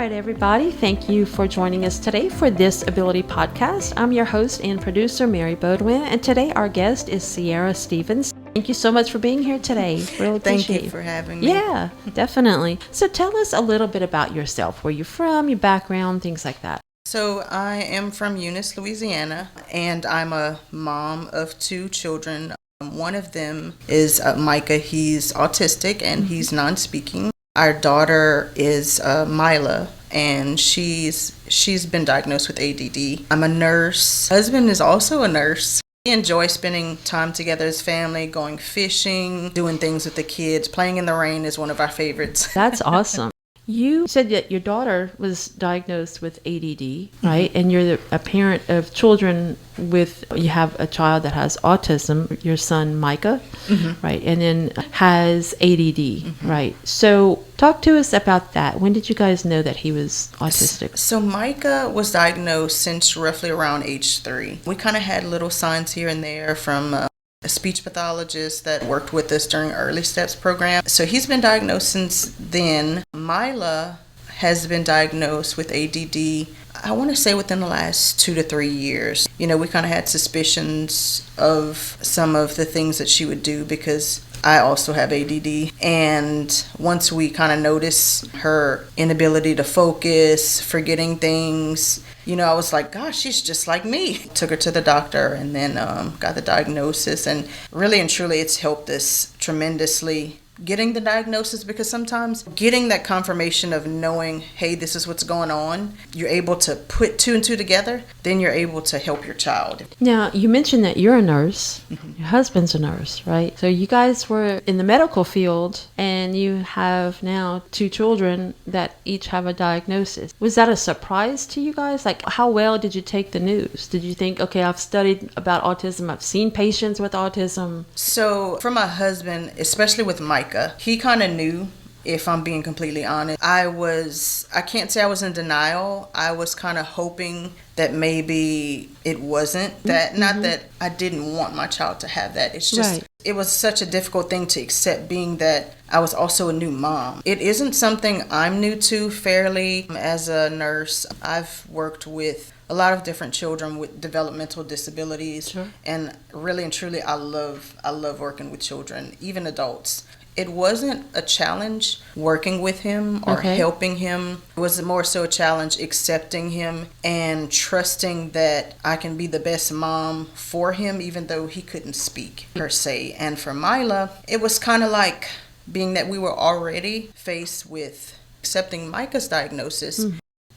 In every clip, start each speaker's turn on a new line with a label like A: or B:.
A: right, everybody. Thank you for joining us today for this Ability Podcast. I'm your host and producer, Mary Bodwin, and today our guest is Sierra Stevens. Thank you so much for being here today. Really appreciate
B: Thank you for having me.
A: Yeah, definitely. So tell us a little bit about yourself, where you're from, your background, things like that.
B: So I am from Eunice, Louisiana, and I'm a mom of 2 children. One of them is Micah. He's autistic and he's non-speaking. Our daughter is Mila, and she's been diagnosed with ADD. I'm a nurse. Husband is also a nurse. We enjoy spending time together as family, going fishing, doing things with the kids. Playing in the rain is one of our favorites.
A: That's awesome. You said that your daughter was diagnosed with ADD, right? And you're a parent of children you have a child that has autism, your son Micah, right? And then has ADD, right? So talk to us about that. When did you guys know that he was autistic?
B: So Micah was diagnosed since roughly around age 3. We kind of had little signs here and there from a speech pathologist that worked with us during Early Steps program. So he's been diagnosed since then. Mila has been diagnosed with ADD, I want to say within the last 2 to 3 years. You know, we kind of had suspicions of some of the things that she would do because I also have ADD. And once we kind of noticed her inability to focus, forgetting things, you know, I was like, gosh, she's just like me. Took her to the doctor and then got the diagnosis. And really and truly, it's helped us tremendously getting the diagnosis, because sometimes getting that confirmation of knowing, hey, this is what's going on, you're able to put 2 and 2 together, then you're able to help your child.
A: Now, you mentioned that you're a nurse. Your husband's a nurse, right? So you guys were in the medical field and you have now 2 children that each have a diagnosis. Was that a surprise to you guys? Like, how well did you take the news? Did you think, okay, I've studied about autism, I've seen patients with autism?
B: So for my husband, especially with Micah, he kind of knew, if I'm being completely honest. I can't say I was in denial. I was kind of hoping that maybe it wasn't that. Not that I didn't want my child to have that. It's just, It was such a difficult thing to accept, being that I was also a new mom. It isn't something I'm new to fairly. As a nurse, I've worked with a lot of different children with developmental disabilities.
A: Sure.
B: And really and truly, I love working with children, even adults. It wasn't a challenge working with him or helping him. It was more so a challenge accepting him and trusting that I can be the best mom for him, even though he couldn't speak per se. And for Mila, it was kind of like, being that we were already faced with accepting Micah's diagnosis,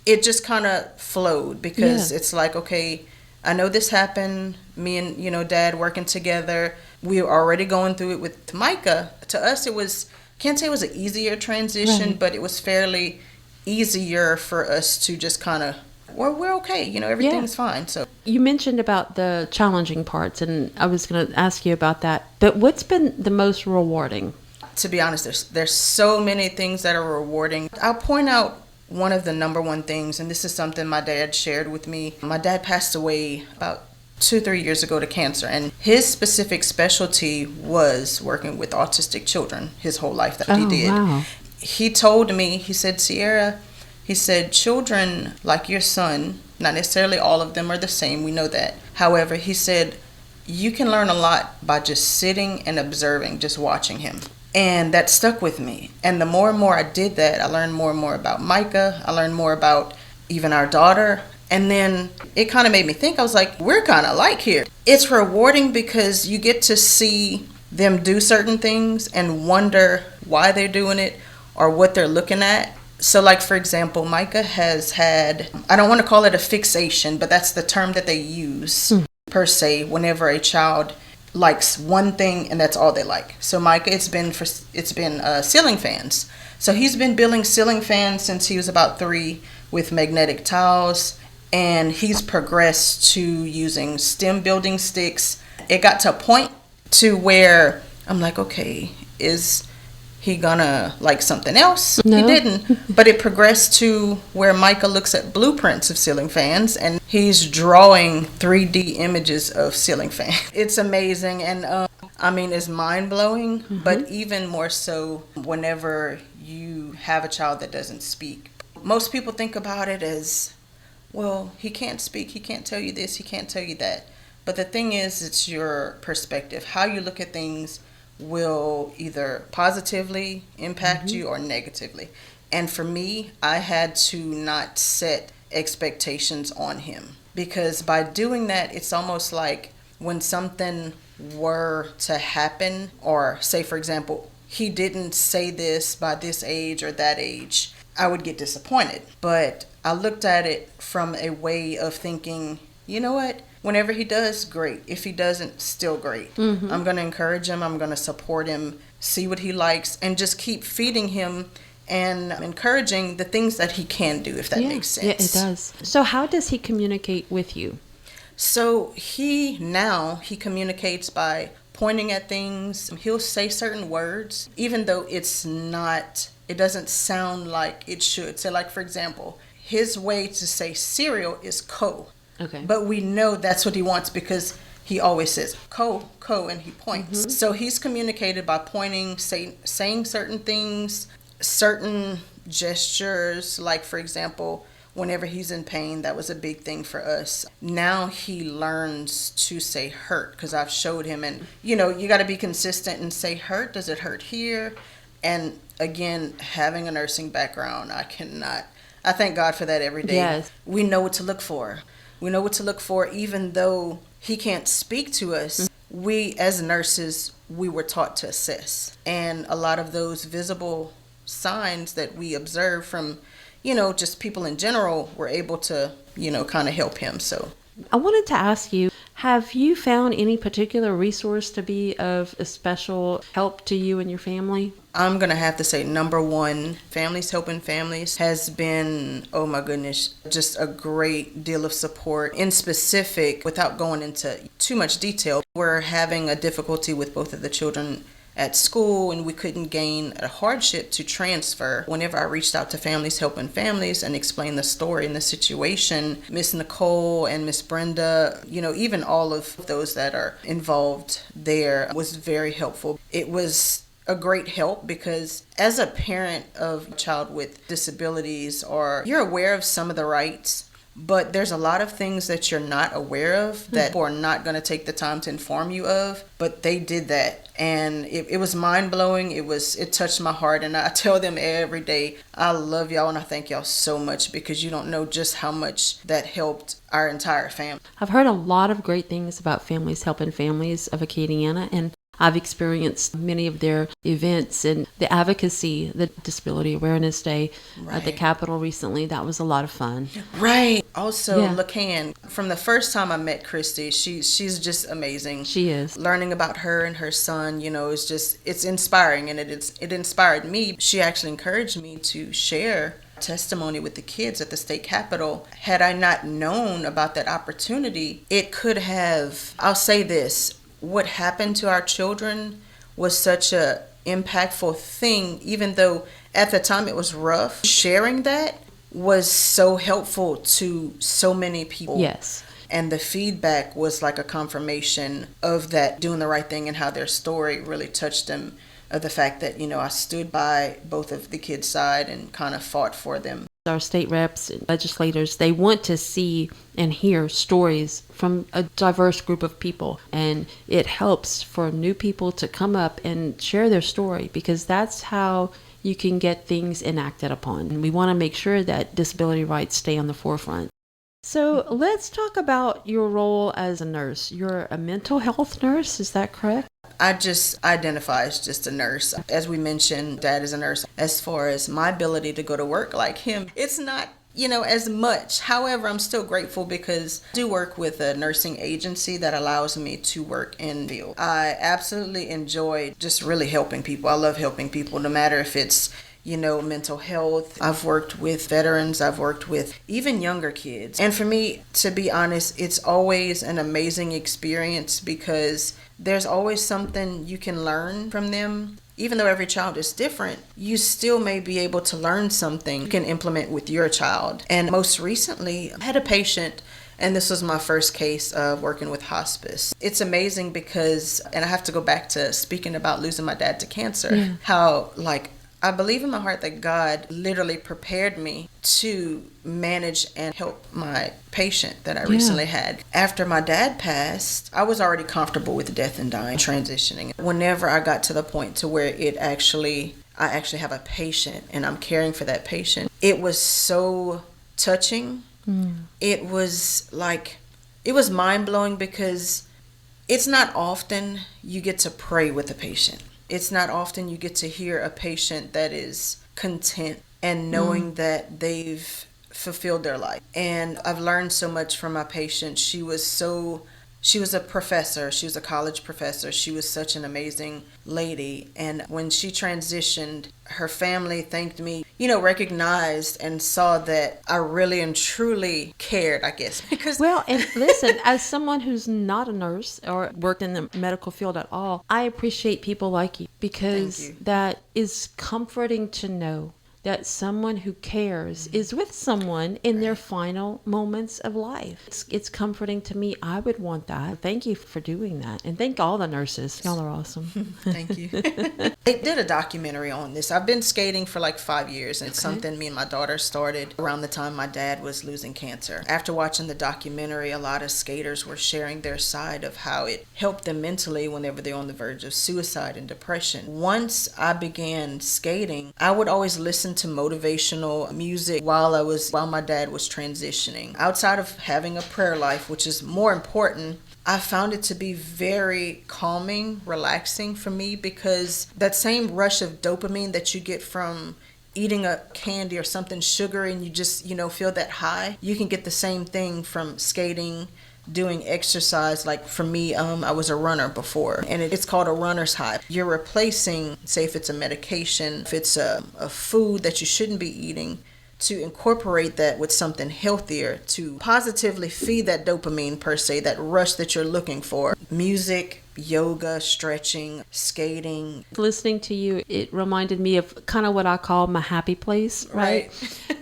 B: it just kind of flowed, because it's like, okay, I know this happened. Me and, Dad working together. We were already going through it with Micah. To us, it was, can't say it was an easier transition, but it was fairly easier for us to just kind of, we're okay. Everything's fine. So
A: you mentioned about the challenging parts, and I was going to ask you about that. But what's been the most rewarding?
B: To be honest, there's so many things that are rewarding. I'll point out one of the number one things, and this is something my dad shared with me. My dad passed away about 2-3 years ago to cancer, and his specific specialty was working with autistic children his whole life that he did. Wow. He told me, he said, Sierra, he said, children like your son, not necessarily all of them are the same, we know that. However, he said, you can learn a lot by just sitting and observing, just watching him. And that stuck with me. And the more and more I did that, I learned more and more about Micah. I learned more about even our daughter. And then it kind of made me think, I was like, we're kind of alike here. It's rewarding because you get to see them do certain things and wonder why they're doing it or what they're looking at. So like, for example, Micah has had, I don't want to call it a fixation, but that's the term that they use per se whenever a child likes one thing and that's all they like. So Micah, it's been ceiling fans. So he's been building ceiling fans since he was about 3 with magnetic tiles, and he's progressed to using stem building sticks. It got to a point to where I'm like, okay, is he gonna like something else? No. He didn't. But it progressed to where Micah looks at blueprints of ceiling fans and he's drawing 3D images of ceiling fans. It's amazing, and it's mind-blowing. But even more so whenever you have a child that doesn't speak. most people think about it as, well, he can't speak, he can't tell you this, he can't tell you that. But the thing is, it's your perspective. How you look at things will either positively impact you or negatively. And for me, I had to not set expectations on him, because by doing that, it's almost like when something were to happen, or say, for example, he didn't say this by this age or that age, I would get disappointed. But I looked at it from a way of thinking, you know what? Whenever he does, great. If he doesn't, still great. I'm going to encourage him. I'm going to support him, see what he likes, and just keep feeding him and encouraging the things that he can do, if that makes sense.
A: Yeah, it does. So how does he communicate with you?
B: So he communicates by pointing at things. He'll say certain words, even though it doesn't sound like it should. So like, for example, his way to say cereal is co.
A: Okay.
B: But we know that's what he wants because he always says co, and he points. So he's communicated by pointing, saying certain things, certain gestures. Like, for example, whenever he's in pain, that was a big thing for us. Now he learns to say hurt because I've showed him. And, you got to be consistent and say hurt. Does it hurt here? And again, having a nursing background, I thank God for that every day.
A: Yes.
B: We know what to look for. We know what to look for, even though he can't speak to us. We, as nurses, we were taught to assess. And a lot of those visible signs that we observe from, just people in general, were able to, kind of help him. So
A: I wanted to ask you, have you found any particular resource to be of a special help to you and your family?
B: I'm going to have to say, number one, Families Helping Families has been, oh my goodness, just a great deal of support. In specific, without going into too much detail, we're having a difficulty with both of the children at school, and we couldn't gain a hardship to transfer. Whenever I reached out to Families Helping Families and explained the story and the situation, Miss Nicole and Miss Brenda, even all of those that are involved there, was very helpful. It was a great help because as a parent of a child with disabilities, or you're aware of some of the rights, but there's a lot of things that you're not aware of that people are not going to take the time to inform you of. But they did that. And it was mind-blowing. It touched my heart. And I tell them every day, I love y'all and I thank y'all so much, because you don't know just how much that helped our entire family.
A: I've heard a lot of great things about Families Helping Families of Acadiana, and I've experienced many of their events and the advocacy, the Disability Awareness Day at the Capitol recently. That was a lot of fun.
B: Right. Also, LaCan, from the first time I met Christy, she's just amazing.
A: She is.
B: Learning about her and her son, it's inspiring, and it inspired me. She actually encouraged me to share testimony with the kids at the state capitol. Had I not known about that opportunity, it could have, I'll say this, what happened to our children was such a impactful thing, even though at the time it was rough. Sharing that was so helpful to so many people.
A: Yes.
B: And the feedback was like a confirmation of that, doing the right thing, and how their story really touched them, of the fact that, I stood by both of the kids' side and kind of fought for them.
A: Our state reps and legislators, they want to see and hear stories from a diverse group of people. And it helps for new people to come up and share their story, because that's how you can get things enacted upon. And we want to make sure that disability rights stay on the forefront. So let's talk about your role as a nurse. You're a mental health nurse, is that correct?
B: I just identify as just a nurse. As we mentioned, Dad is a nurse. As far as my ability to go to work like him, it's not, as much. However, I'm still grateful because I do work with a nursing agency that allows me to work in the field. I absolutely enjoy just really helping people. I love helping people, no matter if it's mental health. I've worked with veterans. I've worked with even younger kids. And for me, to be honest, it's always an amazing experience, because there's always something you can learn from them. Even though every child is different, you still may be able to learn something you can implement with your child. And most recently, I had a patient, and this was my first case of working with hospice. It's amazing because, and I have to go back to speaking about losing my dad to cancer, how I believe in my heart that God literally prepared me to manage and help my patient that I recently had. After my dad passed, I was already comfortable with death and dying, transitioning. Whenever I got to the point to where I actually have a patient and I'm caring for that patient, it was so touching. It was mind-blowing because it's not often you get to pray with a patient. It's not often you get to hear a patient that is content and knowing that they've fulfilled their life. And I've learned so much from my patient. She was a professor. She was a college professor. She was such an amazing lady. And when she transitioned, her family thanked me, recognized and saw that I really and truly cared, I guess.
A: Well, and listen, as someone who's not a nurse or worked in the medical field at all, I appreciate people like you because that is comforting to know that someone who cares is with someone in their final moments of life. It's comforting to me. I would want that. Thank you for doing that. And thank all the nurses. Y'all are awesome.
B: Thank you. They did a documentary on this. I've been skating for like 5 years, and it's something me and my daughter started around the time my dad was losing cancer. After watching the documentary, a lot of skaters were sharing their side of how it helped them mentally whenever they're on the verge of suicide and depression. Once I began skating, I would always listen to motivational music while my dad was transitioning. Outside of having a prayer life, which is more important, I found it to be very calming, relaxing for me, because that same rush of dopamine that you get from eating a candy or something sugary and you just, feel that high, you can get the same thing from skating, doing exercise. Like for me, I was a runner before, and it's called a runner's high. You're replacing, say if it's a medication, if it's a food that you shouldn't be eating, to incorporate that with something healthier to positively feed that dopamine per se, that rush that you're looking for. Music, yoga, stretching, skating.
A: Listening to you, it reminded me of kind of what I call my happy place, right?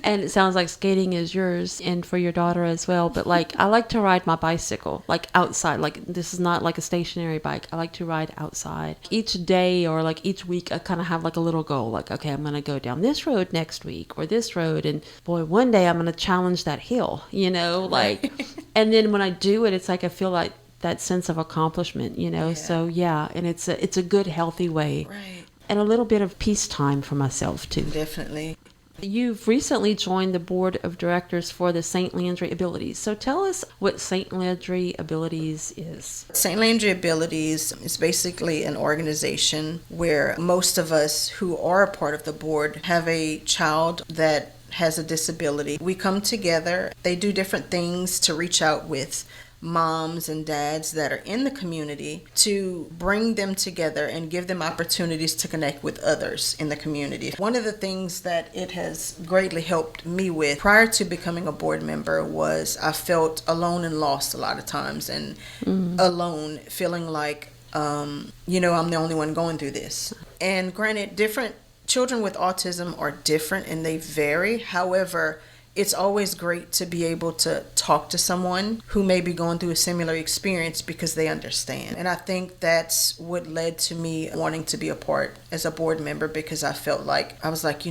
A: And it sounds like skating is yours and for your daughter as well. But I like to ride my bicycle, outside. This is not like a stationary bike. I like to ride outside. Each day or each week, I kind of have a little goal. Okay, I'm going to go down this road next week or this road. And boy, one day I'm going to challenge that hill, and then when I do it, it's I feel like that sense of accomplishment, So and it's a good, healthy way.
B: Right.
A: And a little bit of peacetime for myself too.
B: Definitely.
A: You've recently joined the board of directors for the St. Landry Abilities. So tell us what St. Landry Abilities is.
B: St. Landry Abilities is basically an organization where most of us who are a part of the board have a child that has a disability. We come together. They do different things to reach out with moms and dads that are in the community to bring them together and give them opportunities to connect with others in the community. One of the things that it has greatly helped me with prior to becoming a board member was I felt alone and lost a lot of times, and alone, feeling like, I'm the only one going through this. And granted, different children with autism are different and they vary. However, it's always great to be able to talk to someone who may be going through a similar experience because they understand. And I think that's what led to me wanting to be a part as a board member, because I felt like, I was like,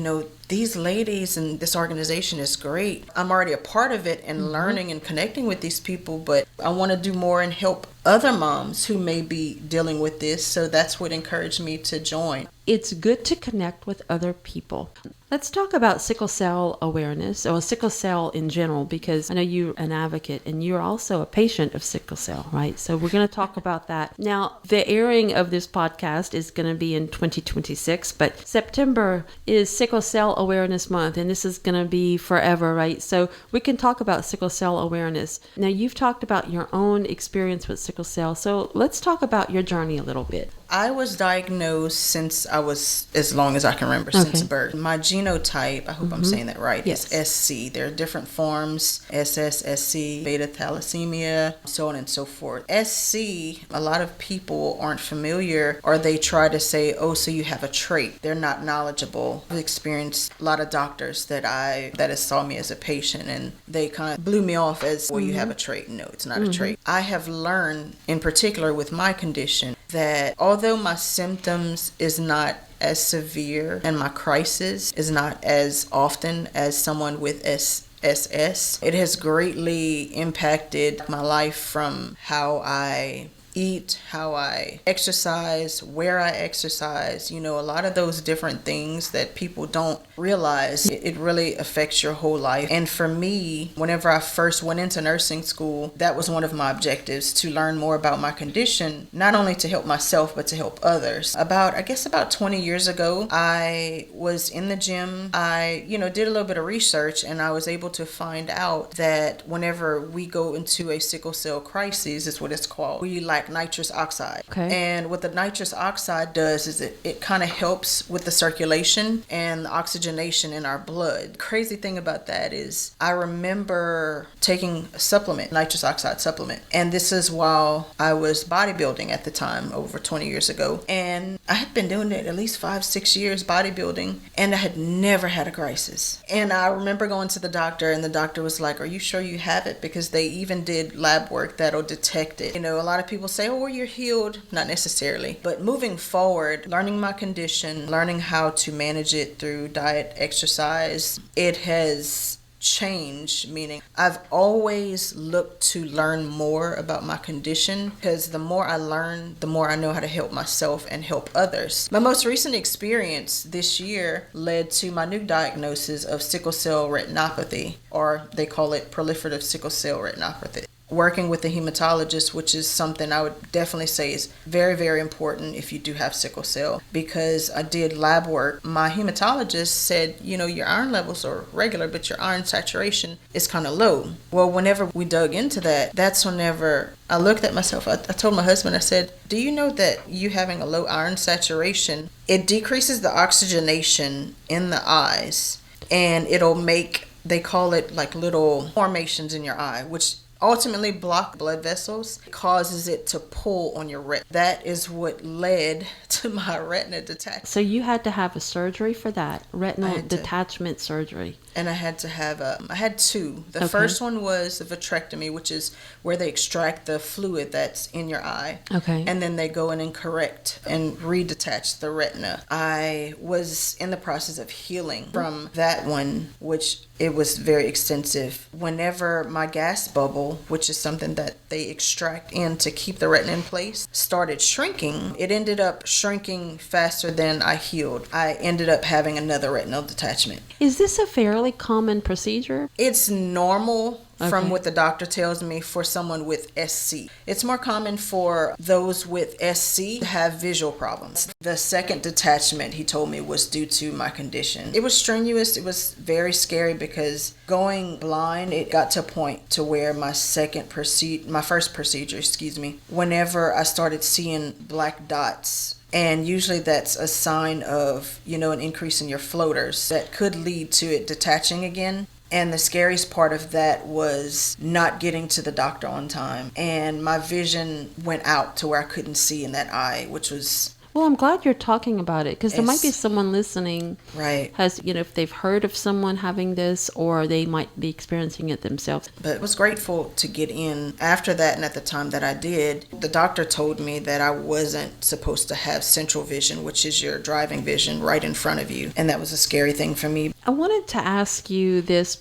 B: these ladies and this organization is great. I'm already a part of it and learning and connecting with these people, but I want to do more and help other moms who may be dealing with this. So that's what encouraged me to join.
A: It's good to connect with other people. Let's talk about sickle cell awareness, or sickle cell in general, because I know you're an advocate and you're also a patient of sickle cell, right? So we're going to talk about that. Now, the airing of this podcast is going to be in 2026, but September is Sickle Cell Awareness Month, and this is going to be forever, right? So we can talk about sickle cell awareness. Now, you've talked about your own experience with sickle cell, so let's talk about your journey a little bit.
B: I was diagnosed since I was, as long as I can remember, since birth. My genotype, I hope I'm saying that right, is SC. There are different forms, SS, SC, beta thalassemia, so on and so forth. SC, a lot of people aren't familiar, or they try to say, oh, so you have a trait. They're not knowledgeable. I've experienced a lot of doctors that has saw me as a patient, and they kind of blew me off as, well, you have a trait. No, it's not a trait. I have learned, in particular with my condition, that although my symptoms is not as severe and my crisis is not as often as someone with SS, it has greatly impacted my life from how I eat, how I exercise, where I exercise, a lot of those different things that people don't realize. It really affects your whole life. And for me, whenever I first went into nursing school, that was one of my objectives, to learn more about my condition, not only to help myself, but to help others. About 20 years ago, I was in the gym. I, did a little bit of research, and I was able to find out that whenever we go into a sickle cell crisis, is what it's called, we lack nitrous oxide.
A: Okay.
B: And what the nitrous oxide does is it kind of helps with the circulation and the oxygenation in our blood. The crazy thing about that is I remember taking a supplement, nitrous oxide supplement. And this is while I was bodybuilding at the time, over 20 years ago. And I had been doing it at least 5-6 years, bodybuilding, and I had never had a crisis. And I remember going to the doctor, and the doctor was like, "Are you sure you have it?" Because they even did lab work that'll detect it. A lot of people say, "Oh, you're healed." Not necessarily. But moving forward, learning my condition, learning how to manage it through diet, exercise, it has changed, meaning I've always looked to learn more about my condition, because the more I learn, the more I know how to help myself and help others. My most recent experience this year led to my new diagnosis of sickle cell retinopathy, or they call it proliferative sickle cell retinopathy. Working with a hematologist, which is something I would definitely say is very, very important if you do have sickle cell, because I did lab work. My hematologist said, your iron levels are regular, but your iron saturation is kind of low. Well, whenever we dug into that, that's whenever I looked at myself. I told my husband, I said, "Do you know that you having a low iron saturation, it decreases the oxygenation in the eyes, and it'll make," they call it like little formations in your eye, which ultimately block blood vessels, causes it to pull on your retina. That is what led to my retina detachment.
A: So you had to have a surgery for that, retinal detachment surgery.
B: And I had to have I had two. The first one was a vitrectomy, which is where they extract the fluid that's in your eye.
A: Okay.
B: And then they go in and correct and redetach the retina. I was in the process of healing from that one, which it was very extensive. Whenever my gas bubble, which is something that they extract in to keep the retina in place, started shrinking, it ended up shrinking faster than I healed. I ended up having another retinal detachment.
A: Is this a fairly common procedure?
B: It's normal from what the doctor tells me for someone with SC. It's more common for those with SC to have visual problems. The second detachment, he told me, was due to my condition. It was strenuous. It was very scary because going blind, it got to a point to where my first procedure, whenever I started seeing black dots, and usually that's a sign of, an increase in your floaters that could lead to it detaching again. And the scariest part of that was not getting to the doctor on time. And my vision went out to where I couldn't see in that eye, which was...
A: Well, I'm glad you're talking about it, because there might be someone listening,
B: right,
A: has, if they've heard of someone having this, or they might be experiencing it themselves.
B: But I was grateful to get in. After that, and at the time that I did, the doctor told me that I wasn't supposed to have central vision, which is your driving vision right in front of you. And that was a scary thing for me.
A: I wanted to ask you this.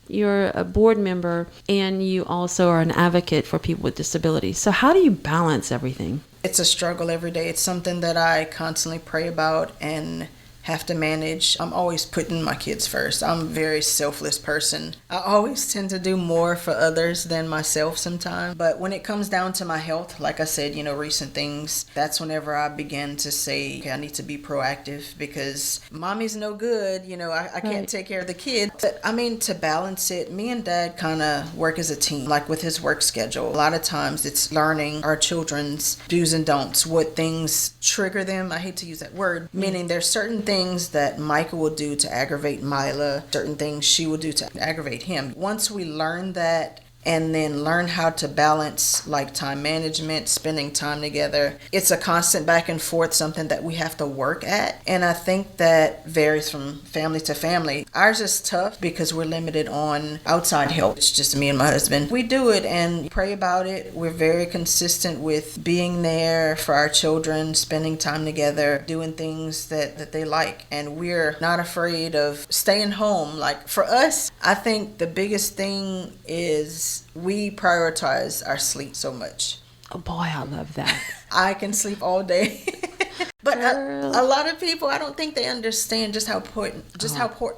A: You're a board member, and you also are an advocate for people with disabilities. So how do you balance everything?
B: It's a struggle every day. It's something that I constantly pray about and have to manage. I'm always putting my kids first. I'm a very selfless person. I always tend to do more for others than myself sometimes. But when it comes down to my health, like I said, recent things, that's whenever I begin to say, okay, I need to be proactive because mommy's no good. I can't take care of the kids. But to balance it, me and Dad kind of work as a team, like with his work schedule. A lot of times it's learning our children's do's and don'ts, what things trigger them. I hate to use that word, meaning there's certain things that Micah will do to aggravate Mila, certain things she will do to aggravate him. Once we learn that and then learn how to balance like time management, spending time together. It's a constant back and forth, something that we have to work at. And I think that varies from family to family. Ours is tough because we're limited on outside help. It's just me and my husband. We do it and pray about it. We're very consistent with being there for our children, spending time together, doing things that they like. And we're not afraid of staying home. Like for us, I think the biggest thing is we prioritize our sleep so much.
A: Oh boy, I love that.
B: I can sleep all day. But a lot of people, I don't think they understand just how important,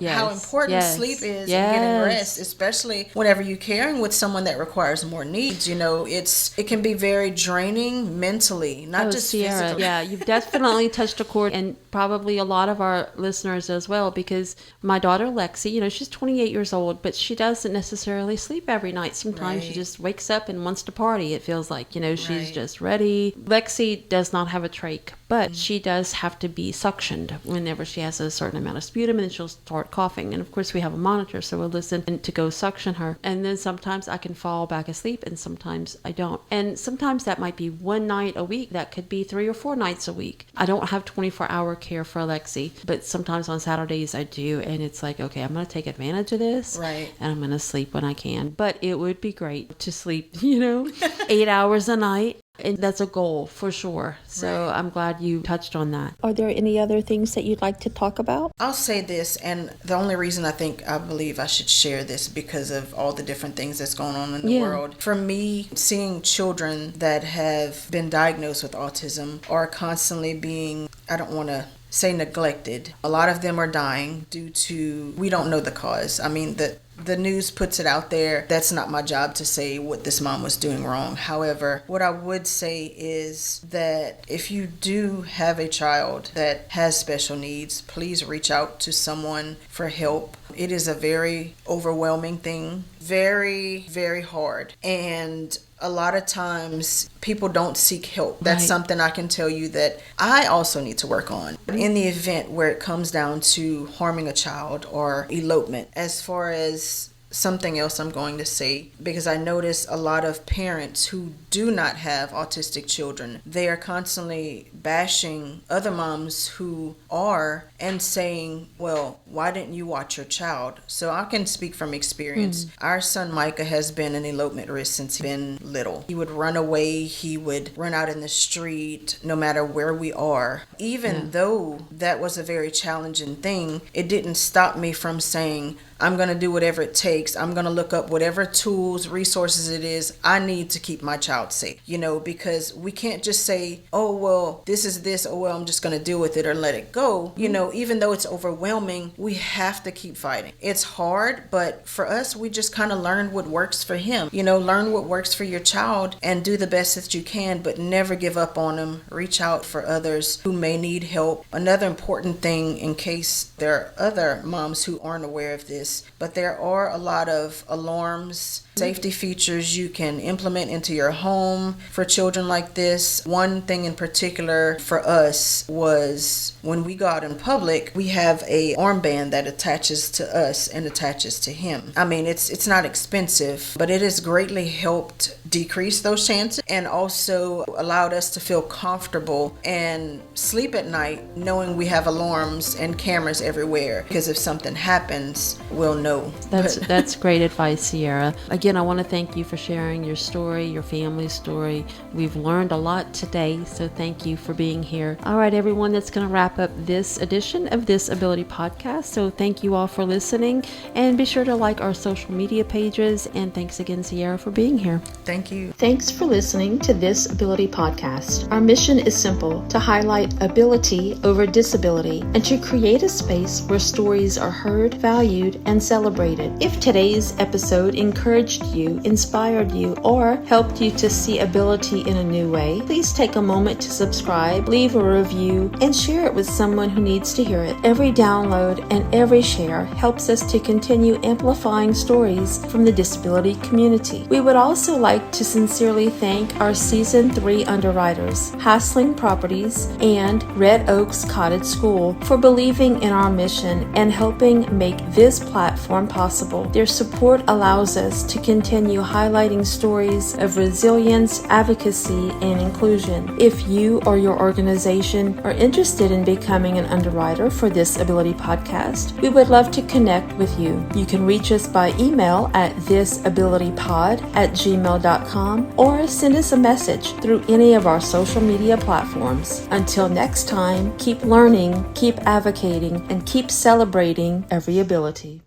B: how important sleep is and getting rest, especially whenever you're caring with someone that requires more needs. You know, it can be very draining mentally, not just
A: Sierra,
B: physically.
A: Yeah, you've definitely touched a chord, and probably a lot of our listeners as well, because my daughter Lexi, you know, she's 28 years old, but she doesn't necessarily sleep every night. Sometimes she just wakes up and wants to party. It feels like, you know, she's just ready. Lexi does not have a trach, but she does have to be suctioned whenever she has a certain amount of sputum, and then she'll start coughing. And of course we have a monitor, so we'll listen and to go suction her. And then sometimes I can fall back asleep and sometimes I don't. And sometimes that might be one night a week. That could be 3 or 4 nights a week. I don't have 24-hour care for Alexi, but sometimes on Saturdays I do. And it's like, okay, I'm going to take advantage of this.
B: Right.
A: And I'm going to sleep when I can. But it would be great to sleep, 8 hours a night. And that's a goal for sure. So I'm glad you touched on that. Are there any other things that you'd like to talk about?
B: I'll say this, and the only reason I believe I should share this because of all the different things that's going on in the world. For me, seeing children that have been diagnosed with autism are constantly being, I don't want to say neglected. A lot of them are dying due to, we don't know the cause. I mean, the news puts it out there. That's not my job to say what this mom was doing wrong. However, what I would say is that if you do have a child that has special needs, please reach out to someone for help. It is a very overwhelming thing, very, very hard. And a lot of times people don't seek help. That's something I can tell you that I also need to work on. In the event where it comes down to harming a child or elopement, as far as something else I'm going to say, because I notice a lot of parents who do not have autistic children, they are constantly bashing other moms who are and saying, well, why didn't you watch your child? So I can speak from experience. Our son Micah has been an elopement risk since he's been little. He would run away, he would run out in the street no matter where we are. Even though that was a very challenging thing, it didn't stop me from saying, I'm going to do whatever it takes. I'm going to look up whatever tools, resources it is I need to keep my child safe, because we can't just say, oh, well, this is this. Oh, well, I'm just going to deal with it or let it go. Even though it's overwhelming, we have to keep fighting. It's hard, but for us, we just kind of learn what works for him. Learn what works for your child and do the best that you can, but never give up on them. Reach out for others who may need help. Another important thing, in case there are other moms who aren't aware of this, but there are a lot of alarms, safety features you can implement into your home for children like this. One thing in particular for us was when we go out in public, we have a armband that attaches to us and attaches to him. I mean, it's not expensive, but it has greatly helped decrease those chances and also allowed us to feel comfortable and sleep at night knowing we have alarms and cameras everywhere, because if something happens, we'll know.
A: That's great advice, Sierra. Again, I want to thank you for sharing your story, your family's story. We've learned a lot today, so thank you for being here. All right, everyone, that's going to wrap up this edition of This Ability Podcast. So thank you all for listening, and be sure to like our social media pages. And thanks again, Sierra, for being here.
B: Thank you.
A: Thanks for listening to This Ability Podcast. Our mission is simple: to highlight ability over disability and to create a space where stories are heard, valued, and celebrated. If today's episode encouraged you, inspired you, or helped you to see ability in a new way, please take a moment to subscribe, leave a review, and share it with someone who needs to hear it. Every download and every share helps us to continue amplifying stories from the disability community. We would also like to sincerely thank our Season 3 underwriters, Hassling Properties and Red Oaks Cottage School, for believing in our mission and helping make this platform possible. Your support allows us to continue highlighting stories of resilience, advocacy, and inclusion. If you or your organization are interested in becoming an underwriter for This Ability podcast, we would love to connect with you. You can reach us by email at thisabilitypod@gmail.com or send us a message through any of our social media platforms. Until next time, keep learning, keep advocating, and keep celebrating every ability.